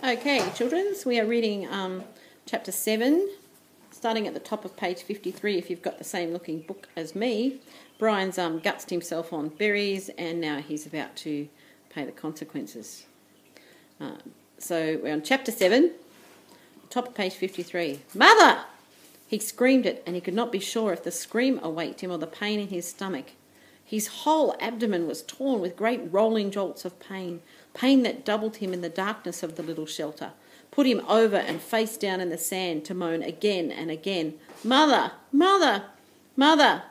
Okay, children's, we are reading chapter 7, starting at the top of page 53 if you've got the same looking book as me. Brian's gutsed himself on berries and now he's about to pay the consequences. So we're on chapter 7, top of page 53. Mother! He screamed it, and he could not be sure if the scream awaked him or the pain in his stomach. His whole abdomen was torn with great rolling jolts of pain that doubled him in the darkness of the little shelter, put him over and face down in the sand to moan again and again, "Mother! Mother! Mother!"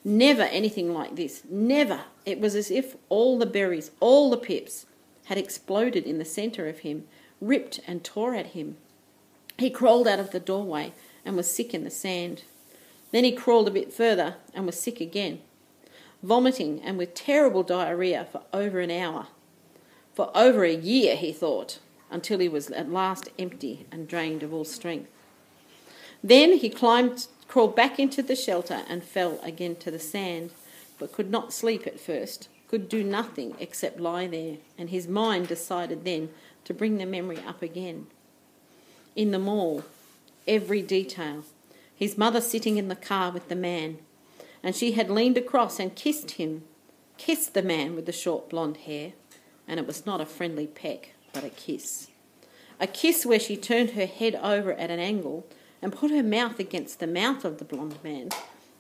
Never anything like this, never. It was as if all the berries, all the pips, had exploded in the centre of him, ripped and tore at him. He crawled out of the doorway and was sick in the sand. Then he crawled a bit further and was sick again, vomiting and with terrible diarrhoea for over an hour. For over a year, he thought, until he was at last empty and drained of all strength. Then he crawled back into the shelter and fell again to the sand, but could not sleep at first, could do nothing except lie there, and his mind decided then to bring the memory up again. In the mall, every detail, his mother sitting in the car with the man, and she had leaned across and kissed the man with the short blonde hair, and it was not a friendly peck, but a kiss. A kiss where she turned her head over at an angle and put her mouth against the mouth of the blonde man,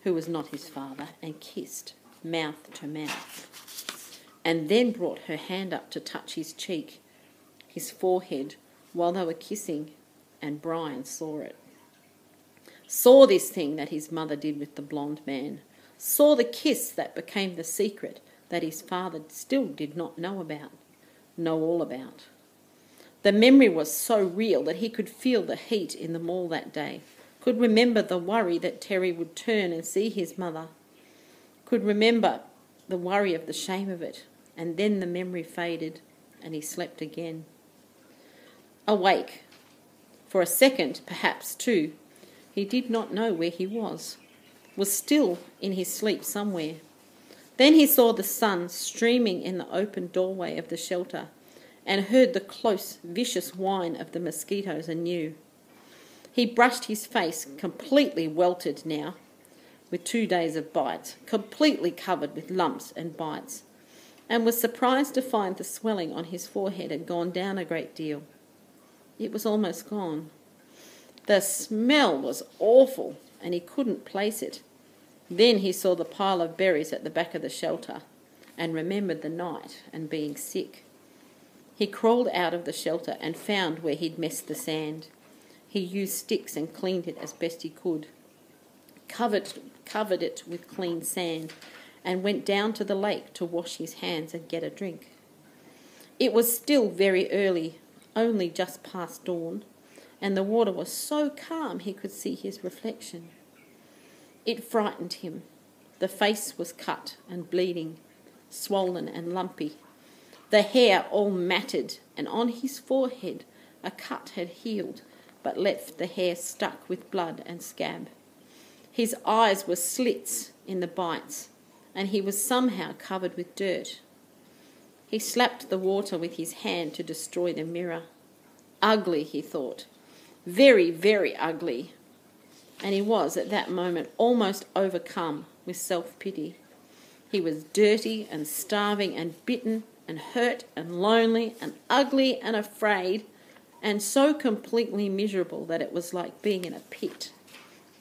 who was not his father, and kissed, mouth to mouth, and then brought her hand up to touch his cheek, his forehead, while they were kissing, and Brian saw it. Saw this thing that his mother did with the blonde man, saw the kiss that became the secret that his father still did not know all about. The memory was so real that he could feel the heat in the mall that day, could remember the worry that Terry would turn and see his mother, could remember the worry of the shame of it, and then the memory faded and he slept again. Awake, for a second, perhaps two, he did not know where he was still in his sleep somewhere. Then he saw the sun streaming in the open doorway of the shelter and heard the close, vicious whine of the mosquitoes anew. He brushed his face, completely welted now, with 2 days of bites, completely covered with lumps and bites, and was surprised to find the swelling on his forehead had gone down a great deal. It was almost gone. The smell was awful, and he couldn't place it. Then he saw the pile of berries at the back of the shelter and remembered the night and being sick. He crawled out of the shelter and found where he'd messed the sand. He used sticks and cleaned it as best he could, covered it with clean sand, and went down to the lake to wash his hands and get a drink. It was still very early, only just past dawn, and the water was so calm he could see his reflection. It frightened him. The face was cut and bleeding, swollen and lumpy. The hair all matted, and on his forehead a cut had healed, but left the hair stuck with blood and scab. His eyes were slits in the bites, and he was somehow covered with dirt. He slapped the water with his hand to destroy the mirror. Ugly, he thought. Very, very ugly. And he was, at that moment, almost overcome with self-pity. He was dirty and starving and bitten and hurt and lonely and ugly and afraid, and so completely miserable that it was like being in a pit,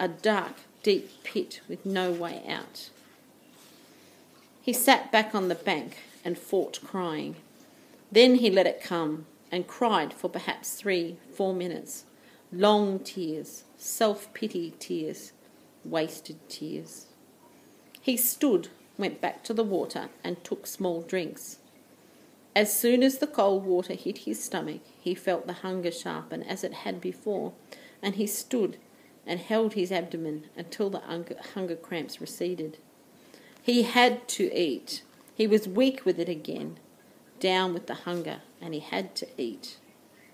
a dark, deep pit with no way out. He sat back on the bank and fought crying. Then he let it come and cried for perhaps 3-4 minutes. Long tears, self-pity tears, wasted tears. He stood, went back to the water and took small drinks. As soon as the cold water hit his stomach, he felt the hunger sharpen as it had before, and he stood and held his abdomen until the hunger cramps receded. He had to eat. He was weak with it again, down with the hunger, and he had to eat.